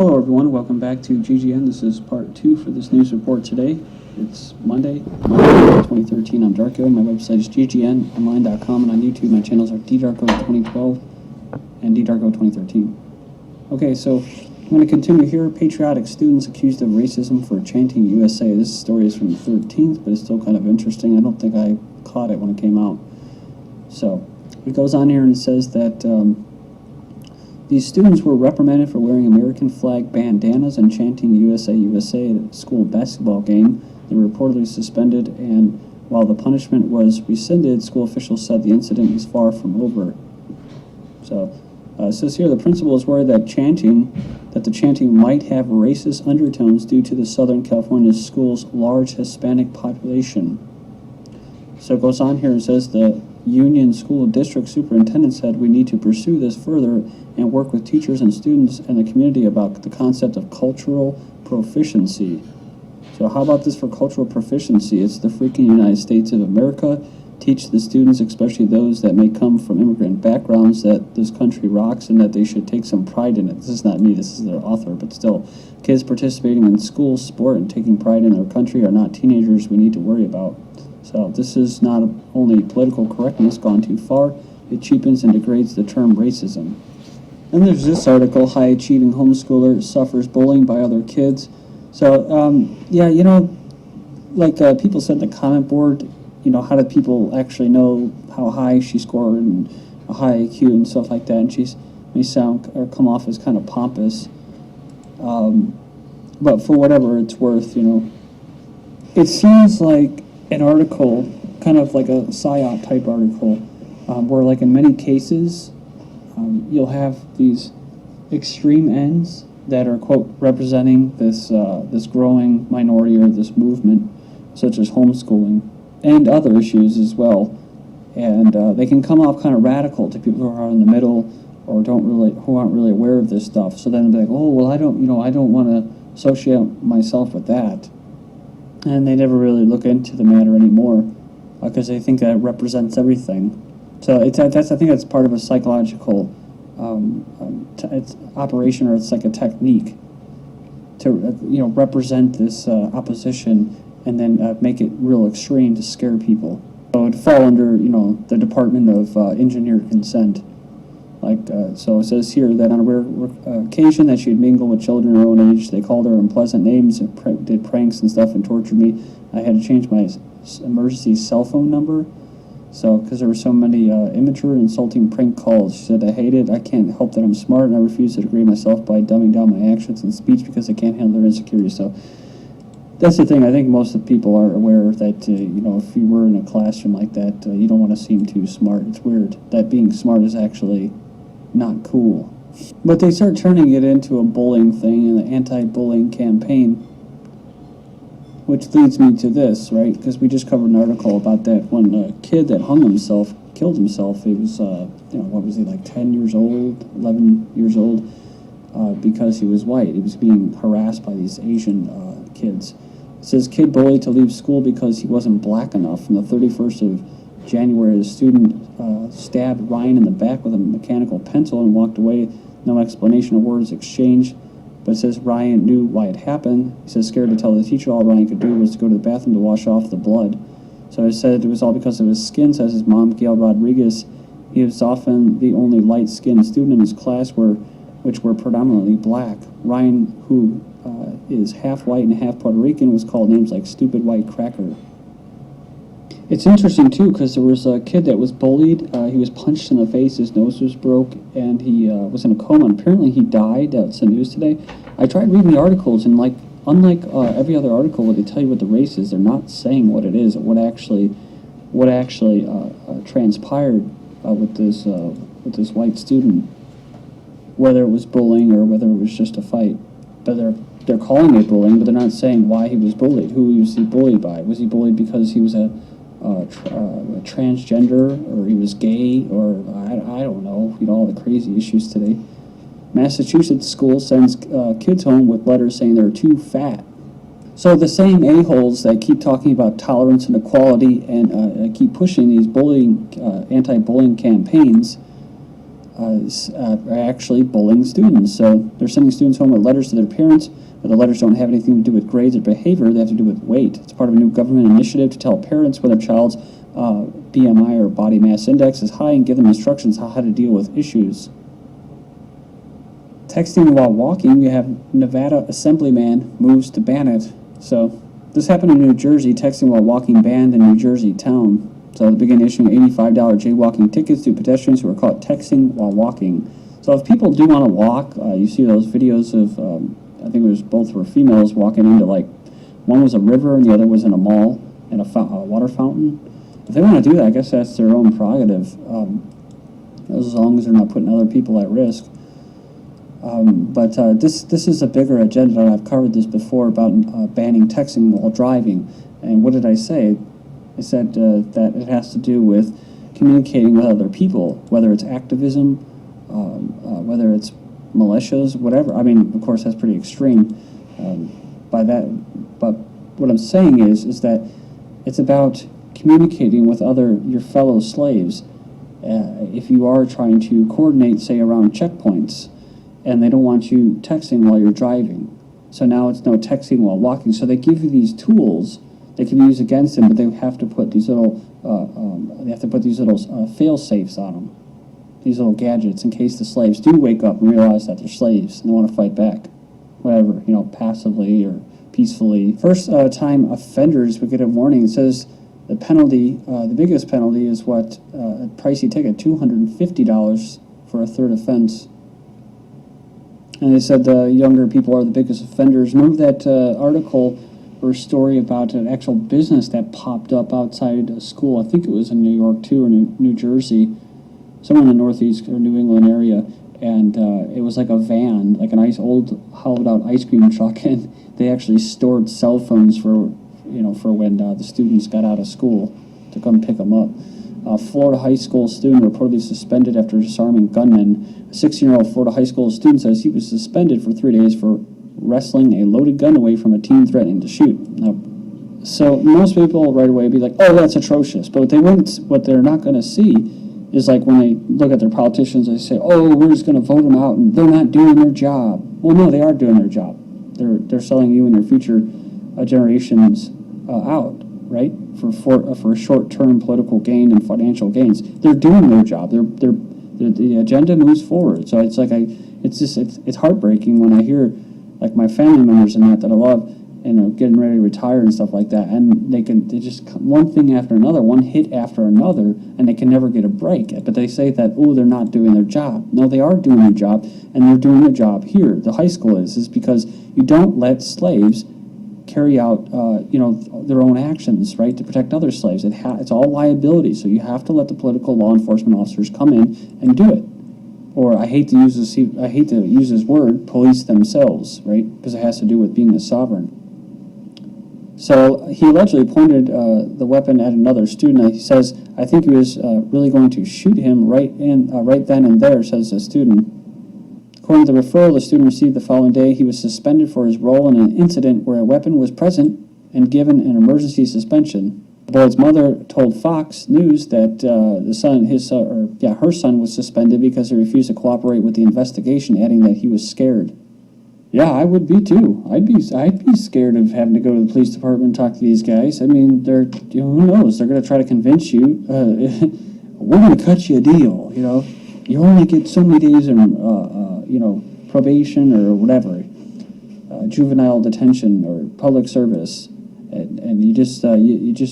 Hello everyone, welcome back to GGN. This is part 2 for this news report today. It's Monday, 2013. I'm Darko. My website is ggnonline.com, and on YouTube my channels are ddarko2012 and ddarko2013. Okay, so I'm going to continue here. Patriotic students accused of racism for chanting U.S.A. This story is from the 13th, but it's still kind of interesting. I don't think I caught it when it came out. So it goes on here and it says that these students were reprimanded for wearing American flag bandanas and chanting USA, USA at a school basketball game. They were reportedly suspended, and while the punishment was rescinded, school officials said the incident was far from over. So it says here the principal is worried that the chanting might have racist undertones due to the Southern California school's large Hispanic population. So it goes on here and says the Union School District Superintendent said we need to pursue this further and work with teachers and students and the community about the concept of cultural proficiency. So how about this for cultural proficiency? It's the freaking United States of America. Teach the students, especially those that may come from immigrant backgrounds, that this country rocks and that they should take some pride in it. This is not me, this is their author, but still. Kids participating in school, sport, and taking pride in their country are not teenagers we need to worry about. So this is not only political correctness gone too far, it cheapens and degrades the term racism. And there's this article, high achieving homeschooler suffers bullying by other kids. So, yeah, you know, like people said in the comment board, you know, how did people actually know how high she scored and a high IQ and stuff like that? And she may sound or come off as kind of pompous. But for whatever it's worth, you know, it seems like an article, kind of like a PSYOP type article, where like in many cases, you'll have these extreme ends that are, quote, representing this this growing minority or this movement, such as homeschooling, and other issues as well. And they can come off kind of radical to people who are in the middle or who aren't really aware of this stuff. So then they're like, oh, well, I don't want to associate myself with that. And they never really look into the matter anymore because they think that it represents everything. So I think that's part of a psychological it's operation, or it's like a technique to represent this opposition and then make it real extreme to scare people. So it would fall under the Department of Engineered Consent. So it says here that on a rare occasion that she'd mingle with children her own age, they called her unpleasant names and did pranks and stuff and tortured me. I had to change my emergency cell phone number, so because there were so many immature and insulting prank calls. She said, I hate it. I can't help that I'm smart, and I refuse to degrade myself by dumbing down my actions and speech because I can't handle their insecurities. So that's the thing. I think most of the people are aware that, if you were in a classroom like that, you don't want to seem too smart. It's weird that being smart is actually not cool. But they start turning it into a bullying thing and an anti-bullying campaign, which leads me to this, right? Because we just covered an article about that one kid that killed himself. He was, what was he, like 10 years old, 11 years old, because he was white. He was being harassed by these Asian kids. It says, kid bullied to leave school because he wasn't black enough. On the 31st of January, the student stabbed Ryan in the back with a mechanical pencil and walked away. No explanation or words exchanged, but it says Ryan knew why it happened. He says, scared to tell the teacher, all Ryan could do was to go to the bathroom to wash off the blood. So he said it was all because of his skin, says his mom, Gail Rodriguez. He was often the only light-skinned student in his class, which were predominantly black. Ryan, who is half white and half Puerto Rican, was called names like stupid white cracker. It's interesting, too, because there was a kid that was bullied. He was punched in the face, his nose was broke, and he was in a coma. And apparently he died. That's the news today. I tried reading the articles, and unlike every other article where they tell you what the race is, they're not saying what it is or what actually transpired with this white student, whether it was bullying or whether it was just a fight. But they're calling it bullying, but they're not saying why he was bullied. Who was he bullied by? Was he bullied because he was a transgender, or he was gay, or I don't know, all the crazy issues today. Massachusetts school sends kids home with letters saying they're too fat. So the same a-holes that keep talking about tolerance and equality and keep pushing these anti-bullying campaigns are actually bullying students. So they're sending students home with letters to their parents, but the letters don't have anything to do with grades or behavior. They have to do with weight. It's part of a new government initiative to tell parents when their child's BMI or body mass index is high and give them instructions on how to deal with issues. Texting while walking, you have Nevada assemblyman moves to ban it. So this happened in New Jersey. Texting while walking banned in New Jersey town. So they began issuing $85 jaywalking tickets to pedestrians who are caught texting while walking. So if people do want to walk, you see those videos of, I think it was both were females walking into, like, one was a river and the other was in a mall and a water fountain. If they want to do that, I guess that's their own prerogative, as long as they're not putting other people at risk. But this is a bigger agenda. I've covered this before about banning texting while driving. And what did I say? I said that it has to do with communicating with other people, whether it's activism, whether it's militias, whatever. I mean, of course, that's pretty extreme by that. But what I'm saying is that it's about communicating with your fellow slaves. If you are trying to coordinate, say, around checkpoints, and they don't want you texting while you're driving. So now it's no texting while walking. So they give you these tools they can be used against them, but they have to put these little fail safes on them, these little gadgets, in case the slaves do wake up and realize that they're slaves and they want to fight back, whatever, passively or peacefully. First time offenders would get a warning. It says the penalty, the biggest penalty is what, a pricey ticket, $250 for a third offense. And they said the younger people are the biggest offenders. Remember that article or story about an actual business that popped up outside a school? I think it was in New York too, or New Jersey, somewhere in the Northeast or New England area. And it was like a van, like a nice old hollowed out ice cream truck, and they actually stored cell phones for when the students got out of school to come pick them up. A Florida high school student reportedly suspended after disarming gunmen. A 16-year-old Florida high school student says he was suspended for 3 days for wrestling a loaded gun away from a teen threatening to shoot. Now, so most people right away be like, "Oh, that's atrocious," but what they're not going to see is, like, when they look at their politicians, they say, "Oh, we're just going to vote them out, and they're not doing their job." Well, no, they are doing their job. They're selling you and your future generations out, right? For short-term political gain and financial gains. They're doing their job. The agenda moves forward. So it's like it's heartbreaking when I hear, like, my family members and that I love, getting ready to retire and stuff like that, and they just one thing after another, one hit after another, and they can never get a break. But they say that, oh, they're not doing their job. No, they are doing their job, and they're doing their job here. The high school is because you don't let slaves carry out, their own actions, right, to protect other slaves. It's all liability, so you have to let the political law enforcement officers come in and do it. Or I hate to use this word, police themselves, right, because it has to do with being a sovereign. So he allegedly pointed the weapon at another student. He says, "I think he was really going to shoot him right then and there," says the student. According to the referral the student received the following day, he was suspended for his role in an incident where a weapon was present and given an emergency suspension. The boy's mother told Fox News that her son was suspended because he refused to cooperate with the investigation, adding that he was scared. Yeah, I would be too. I'd be scared of having to go to the police department and talk to these guys. I mean, who knows? They're going to try to convince you. We're going to cut you a deal. You only get so many days in probation or whatever, juvenile detention or public service, and you just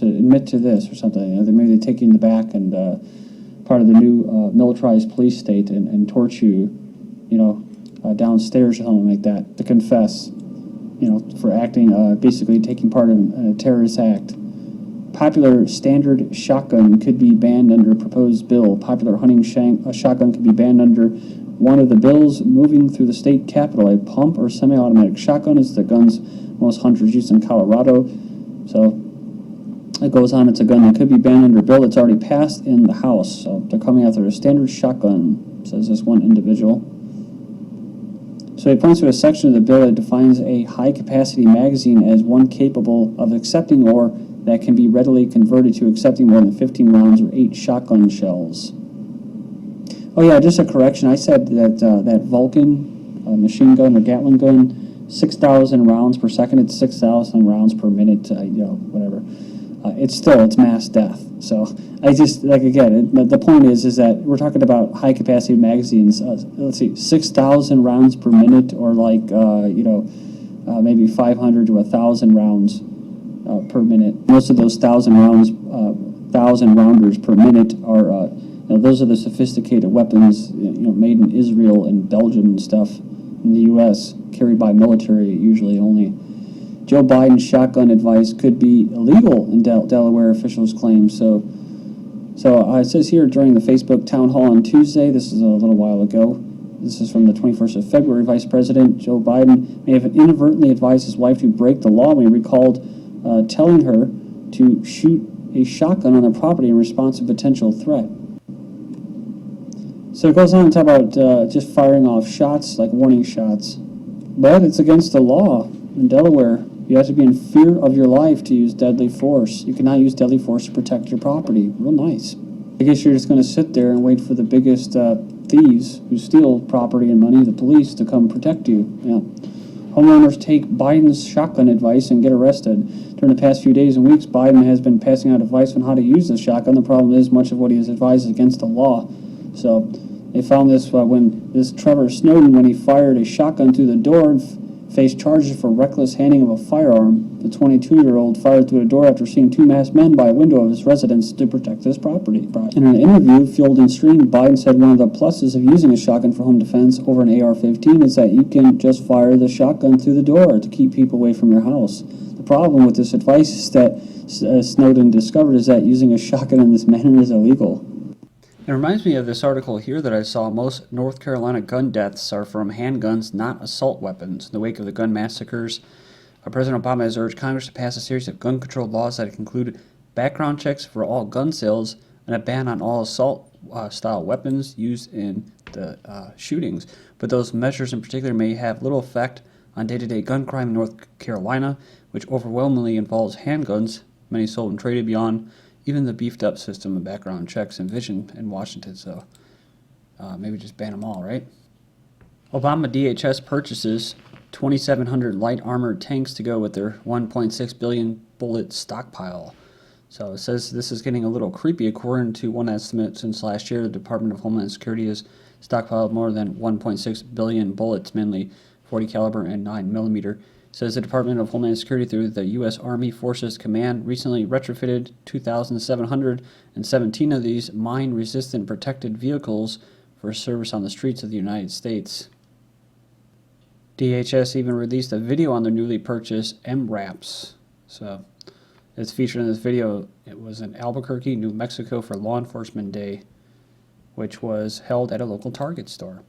admit to this or something. Maybe they take you in the back and part of the new militarized police state and torch you, downstairs or something like that to confess, for acting, basically taking part in a terrorist act. Popular standard shotgun could be banned under proposed bill. Popular hunting shotgun could be banned under one of the bills moving through the state capitol. A pump or semi-automatic shotgun is the guns most hunters use in Colorado. So it goes on. It's a gun that could be banned under a bill that's already passed in the House. So they're coming after a standard shotgun, says this one individual. So he points to a section of the bill that defines a high-capacity magazine as one capable of accepting or that can be readily converted to accepting more than 15 rounds or 8 shotgun shells. Oh yeah, just a correction. I said that that Vulcan machine gun or Gatling gun, 6,000 rounds per second. It's 6,000 rounds per minute. Whatever. It's mass death. So I just again, the point is that we're talking about high capacity magazines. Let's see, 6,000 rounds per minute, or maybe 500 to 1,000 rounds per minute. Most of those 1,000 rounders per minute are those are the sophisticated weapons made in Israel and Belgium and stuff in the U.S. carried by military usually only. Joe Biden's shotgun advice could be illegal in Delaware, officials claim. So it says here during the Facebook town hall on Tuesday, this is a little while ago, this is from the 21st of February, Vice President Joe Biden may have inadvertently advised his wife to break the law when he recalled telling her to shoot a shotgun on their property in response to a potential threat. So it goes on to talk about just firing off shots, like warning shots. But it's against the law in Delaware. You have to be in fear of your life to use deadly force. You cannot use deadly force to protect your property. Real nice. I guess you're just going to sit there and wait for the biggest thieves who steal property and money, the police, to come protect you. Yeah. Homeowners take Biden's shotgun advice and get arrested. During the past few days and weeks, Biden has been passing out advice on how to use the shotgun. The problem is much of what he has advised is against the law. So they found this when this Trevor Snowden, when he fired a shotgun through the door and faced charges for reckless handing of a firearm. The 22-year-old fired through a door after seeing two masked men by a window of his residence to protect his property. In an interview, Fueled and Streamed, Biden said one of the pluses of using a shotgun for home defense over an AR-15 is that you can just fire the shotgun through the door to keep people away from your house. The problem with this advice is that Snowden discovered is that using a shotgun in this manner is illegal. It reminds me of this article here that I saw. Most North Carolina gun deaths are from handguns, not assault weapons. In the wake of the gun massacres, President Obama has urged Congress to pass a series of gun control laws that include background checks for all gun sales and a ban on all assault-style weapons used in the shootings. But those measures in particular may have little effect on day-to-day gun crime in North Carolina, which overwhelmingly involves handguns, many sold and traded beyond even the beefed-up system of background checks envisioned in Washington, so maybe just ban them all, right? Obama DHS purchases 2,700 light armored tanks to go with their 1.6 billion bullet stockpile. So it says this is getting a little creepy. According to one estimate, since last year, the Department of Homeland Security has stockpiled more than 1.6 billion bullets, mainly 40 caliber and 9mm. Says the Department of Homeland Security through the U.S. Army Forces Command recently retrofitted 2,717 of these mine-resistant protected vehicles for service on the streets of the United States. DHS even released a video on their newly purchased MRAPs. So it's featured in this video. It was in Albuquerque, New Mexico for Law Enforcement Day, which was held at a local Target store.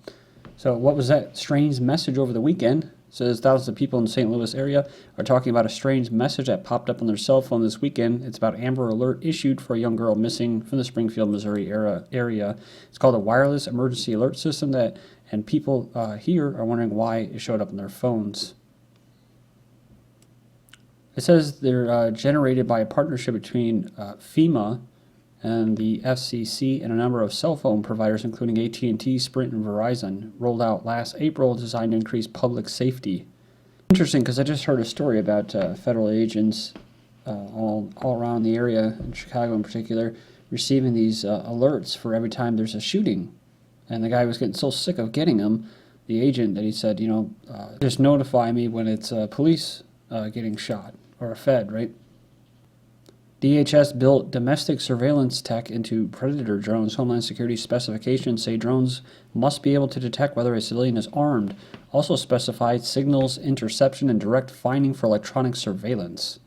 So what was that strange message over the weekend? Says thousands of people in the St. Louis area are talking about a strange message that popped up on their cell phone this weekend. It's about Amber Alert issued for a young girl missing from the Springfield, Missouri area. It's called a Wireless Emergency Alert System and people here are wondering why it showed up on their phones. It says they're generated by a partnership between FEMA and the FCC and a number of cell phone providers, including AT&T, Sprint, and Verizon, rolled out last April, designed to increase public safety. Interesting, because I just heard a story about federal agents all around the area, in Chicago in particular, receiving these alerts for every time there's a shooting. And the guy was getting so sick of getting them, the agent, that he said, just notify me when it's police getting shot, or a Fed, right? DHS built domestic surveillance tech into Predator drones. Homeland Security specifications say drones must be able to detect whether a civilian is armed. Also specified signals interception and direct finding for electronic surveillance.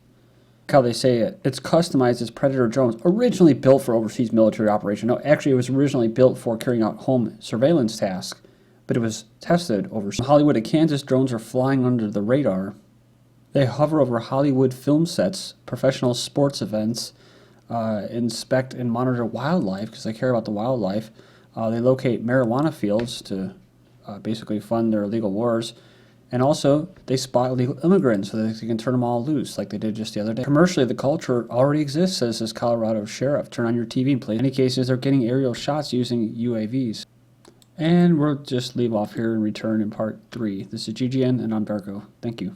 How they say it. It's customized as Predator drones, originally built for overseas military operation. No, actually it was originally built for carrying out home surveillance tasks, but it was tested overseas. In Hollywood and Kansas, drones are flying under the radar. They hover over Hollywood film sets, professional sports events, inspect and monitor wildlife because they care about the wildlife. They locate marijuana fields to basically fund their illegal wars. And also, they spot illegal immigrants so that they can turn them all loose like they did just the other day. Commercially, the culture already exists, says this Colorado sheriff. Turn on your TV and play. In many cases, they're getting aerial shots using UAVs. And we'll just leave off here and return in part 3. This is GGN, and I'm Darko. Thank you.